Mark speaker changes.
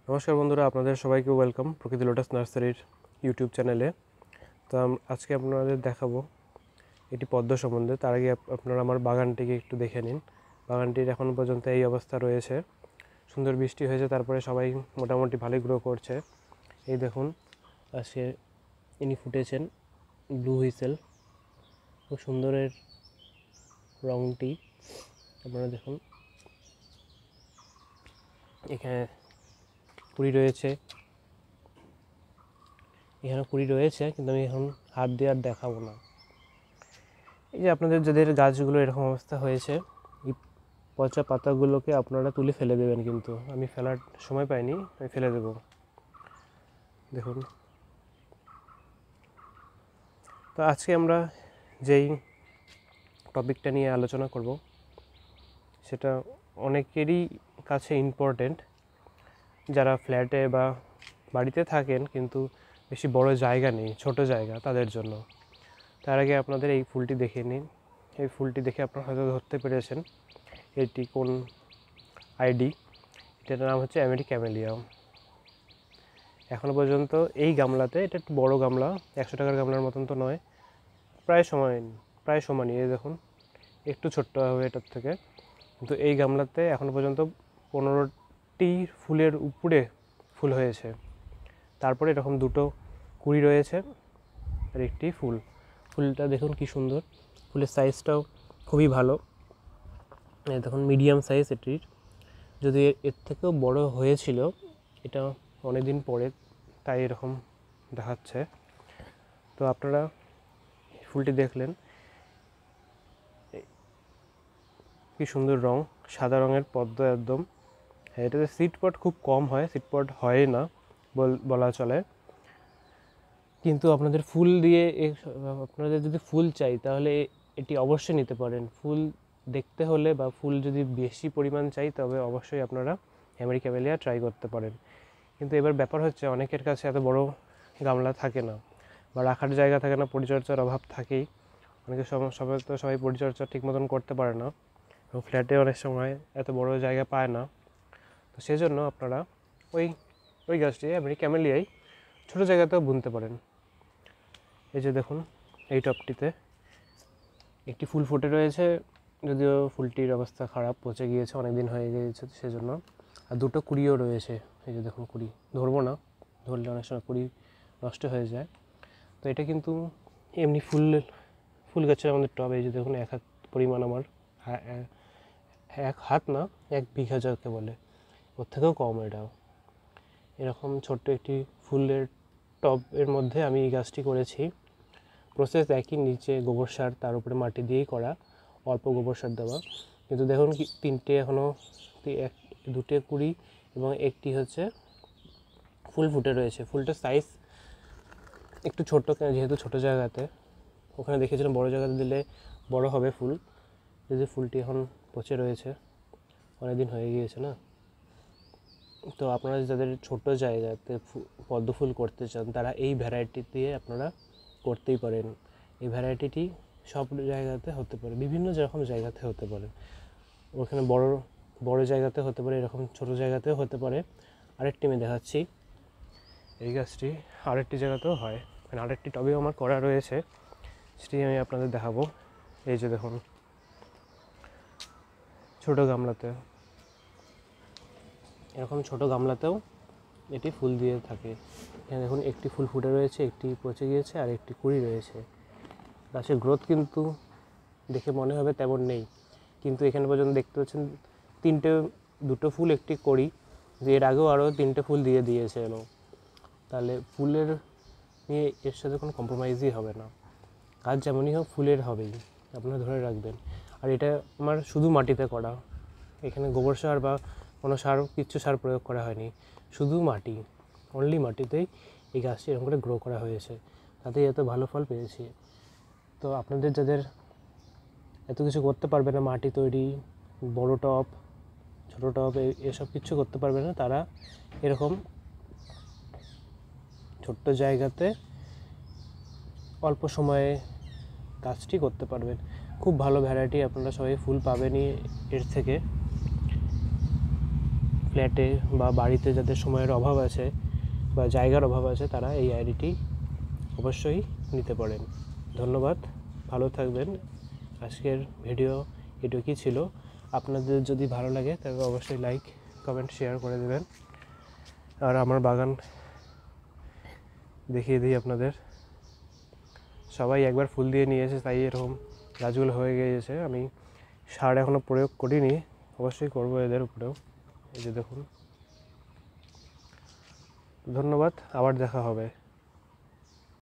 Speaker 1: নমস্কার বন্ধুরা, আপনাদের সবাইকে ওয়েলকাম প্রকৃতি লোটাস নার্সারির ইউটিউব চ্যানেলে। তো আজকে আপনাদের দেখাবো এটি পদ্ম সম্বন্ধে। তার আগে আপনারা আমার বাগানটিকে একটু দেখে নিন। বাগানটির এখন পর্যন্ত এই অবস্থা রয়েছে। সুন্দর বৃষ্টি হয়েছে, তারপরে সবাই মোটামুটি ভালোই গ্রো করছে। এই দেখুন, আজকে ইনি ফুটেছেন ব্লু হুইসেল, খুব সুন্দরের রঙটি আপনারা দেখুন। এখানে কুড়ি রয়েছে, কিন্তু আমি এখন হাত দিয়ে আর দেখাবো না। এই যে আপনাদের যাদের গাছগুলো এরকম অবস্থা হয়েছে, এই পচা পাতাগুলোকে আপনারা তুলে ফেলে দেবেন, কিন্তু আমি ফেলার সময় পাইনি, আমি ফেলে দেব। দেখুন, তো আজকে আমরা যেই টপিকটা নিয়ে আলোচনা করব সেটা অনেকেরই কাছে ইম্পর্টেন্ট, যারা ফ্ল্যাটে বা বাড়িতে থাকেন কিন্তু বেশি বড় জায়গা নেই, ছোট জায়গা, তাদের জন্য। তার আগে আপনাদের এই ফুলটি দেখে নিন। এই ফুলটি দেখে আপনারা হয়তো ধরতে পেরেছেন এটি কোন আইডি। এটার নাম হচ্ছে আমেরিকান ক্যামেলিয়া। এখনও পর্যন্ত এই গামলাতে, এটা একটু বড় গামলা, 100 টাকার গামলার মতন তো নয়, প্রায় সমানই। এই দেখুন, একটু ছোট্ট হবে এটার থেকে, কিন্তু এই গামলাতে এখনও পর্যন্ত 15টি ফুলের উপরে ফুল হয়েছে। তারপরে এরকম দুটো কুড়ি রয়েছে আর একটি ফুলটা দেখুন কি সুন্দর। ফুলের সাইজটাও খুবই ভালো। দেখুন, মিডিয়াম সাইজ এটির। যদি এর থেকেও বড় হয়েছিল, এটা অনেক দিন পরে, তাই এরকম দেখাচ্ছে। তো আপনারা ফুলটি দেখলেন, কি সুন্দর রং, সাদা রঙের পদ্ম একদম। হ্যাঁ, এটাতে সিডপট খুব কম হয়, সিডপট হয় না বলা চলে। কিন্তু আপনাদের ফুল দিয়ে, আপনাদের যদি ফুল চাই তাহলে এটি অবশ্যই নিতে পারেন। ফুল দেখতে হলে বা ফুল যদি বেশি পরিমাণ চাই, তবে অবশ্যই আপনারা আমেরিকান ক্যামেলিয়া ট্রাই করতে পারেন। কিন্তু এবার ব্যাপার হচ্ছে, অনেকের কাছে এত বড় গামলা থাকে না বা রাখার জায়গা থাকে না, পরিচর্যার অভাব থাকেই। অনেকের সবাই পরিচর্যা ঠিক মতন করতে পারে না, এবং ফ্ল্যাটে অনেক সময় এত বড় জায়গা পায় না। তো সেজন্য আপনারা ওই গাছটি আমেরিকান ক্যামেলিয়াই ছোটো জায়গাতেও বুনতে পারেন। এই যে দেখুন, এই টবটিতে একটি ফুল ফুটে রয়েছে, যদিও ফুলটির অবস্থা খারাপ, পচে গিয়েছে, অনেক দিন হয়ে গিয়েছে সেজন্য। আর দুটো কুড়িও রয়েছে। এই যে দেখুন, কুড়ি ধরবো না, ধরলে অনেক সময় কুড়ি নষ্ট হয়ে যায়। তো এটা কিন্তু এমনি ফুল গাছের আমাদের টব। এই যে দেখুন, 1 হাত পরিমাণ আমার, 1 হাত না, 1 বিঘা যাকে বলে, ওর থেকেও কম এটাও। এরকম ছোট্ট একটি ফুলের টবের মধ্যে আমি এই গাছটি করেছি। প্রসেস একই, নিচে গোবর সার, তার উপরে মাটি দিয়েই করা, অল্প গোবর সার দেওয়া। কিন্তু দেখুন কি, 3টে এখনও, 2টে কুড়ি এবং একটি হচ্ছে ফুল ফুটে রয়েছে। ফুলটার সাইজ একটু ছোট্ট, যেহেতু ছোটো জায়গাতে, ওখানে দেখেছিলাম বড় জায়গাতে দিলে বড় হবে ফুল। যদি ফুলটি এখন পচে রয়েছে, অনেকদিন হয়ে গিয়েছে না। তো আপনারা যাদের ছোট জায়গাতে পদ্ম ফুল করতে চান, তারা এই ভ্যারাইটি দিয়ে আপনারা করতেই পারেন। এই ভ্যারাইটিটি সব জায়গাতে হতে পারে, বিভিন্ন রকম জায়গাতে হতে পারে। ওখানে বড় জায়গাতে হতে পারে, এরকম ছোট জায়গাতেও হতে পারে। আরেকটি আমি দেখাচ্ছি, এই গাছটি আরেকটি জায়গাতেও হয়, মানে আরেকটি টবেও আমার করা রয়েছে, সেটি আমি আপনাদের দেখাবো। এই যে দেখুন, ছোটো গামলাতে, এরকম ছোটো গামলাতেও এটি ফুল দিয়ে থাকে। এখানে দেখুন, একটি ফুল ফুটে রয়েছে, একটি পচে গিয়েছে, আর একটি কুড়ি রয়েছে। গাছের গ্রোথ কিন্তু দেখে মনে হবে তেমন নেই, কিন্তু এখানে পর্যন্ত দেখতে পাচ্ছেন 2টো ফুল, একটি কড়ি, এর আগেও আরও 3টে ফুল দিয়ে দিয়েছে এলো। তাহলে ফুলের নিয়ে এর সাথে কোনো কম্প্রোমাইজই হবে না। গাছ যেমনই হোক, ফুলের হবেই, আপনারা ধরে রাখবেন। আর এটা আমার শুধু মাটিতে করা, এখানে গোবর সার বা কোনো কিচ্ছু সার প্রয়োগ করা হয়নি, শুধু মাটি, অনলি মাটিতেই এই গাছটি এরকম করে গ্রো করা হয়েছে, তাতেই এত ভালো ফল পেয়েছি। তো আপনাদের যাদের এত কিছু করতে পারবে না, মাটি তৈরি, বড় টব, ছোটো টব, এসব কিছু করতে পারবে না, তারা এরকম ছোট্ট জায়গাতে অল্প সময়ে কাজটি করতে পারবেন। খুব ভালো ভ্যারাইটি, আপনারা সবাই ফুল পাবেনই এর থেকে। ফ্ল্যাটে বা বাড়িতে যাদের সময়ের অভাব আছে বা জায়গার অভাব আছে তারা এই আইডিটি অবশ্যই নিতে পারেন। ধন্যবাদ, ভালো থাকবেন। আজকের ভিডিও এটুকুই ছিল। আপনাদের যদি ভালো লাগে তবে অবশ্যই লাইক কমেন্ট শেয়ার করে দেবেন। আর আমার বাগান দেখিয়ে দিই আপনাদের। সবাই একবার ফুল দিয়ে নিয়েছে তাই এরকম গাছগুলো হয়ে গিয়েছে। আমি সার এখনও প্রয়োগ করিনি, অবশ্যই করবো এদের উপরেও। এই যে দেখুন। ধন্যবাদ, আবার দেখা হবে।